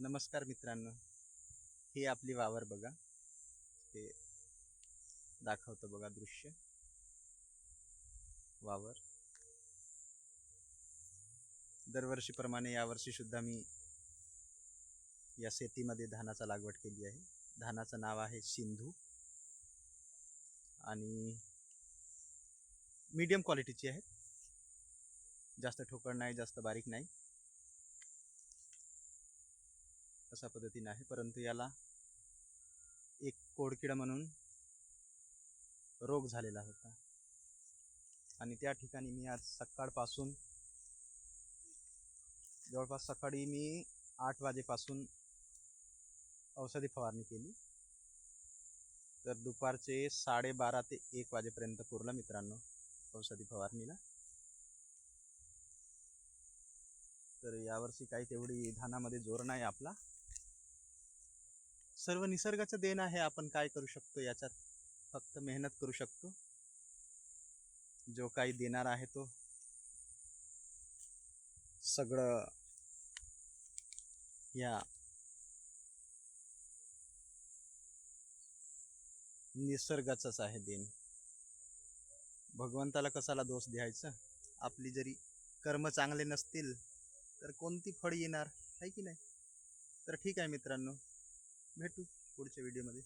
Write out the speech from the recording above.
नमस्कार मित्रांनो, ही आपली वावर बघा. हे दाखवतो बघा दृश्य वावर. दरवर्षीप्रमाणे यावर्षी सुद्धा मी या शेतीमध्ये धानाचा लागवड केली आहे. धानाचं नाव आहे सिंधू आणि मीडियम क्वालिटीची आहे. जास्त ठोकळ नाही, जास्त बारीक नाही, अशा पद्धतीने आहे. परंतु याला एक कोडकिडा म्हणून रोग झालेला होता आणि त्या ठिकाणी मी आज सकाळपासून जवळपास सकाळी मी 8 वाजेपासून औषधी फवारणी केली, तर दुपारचे 12:30 ते 1 वाजेपर्यंत पुरला मित्रांनो औषधी फवारणीला. तर यावर्षी काही तेवढी धानामध्ये जोर नाही आपला. सर्व निसर्गाचं देण आहे. आपण काय करू शकतो याच्यात? फक्त मेहनत करू शकतो. जो काही देणार आहे तो सगळं या निसर्गाचंच आहे देण. भगवंताला कशाला दोष द्यायचा? आपली जरी कर्म चांगले नसतील तर कोणती फळ येणार आहे की नाही? तर ठीक आहे मित्रांनो, भेटू पुढच्या व्हिडिओमध्ये.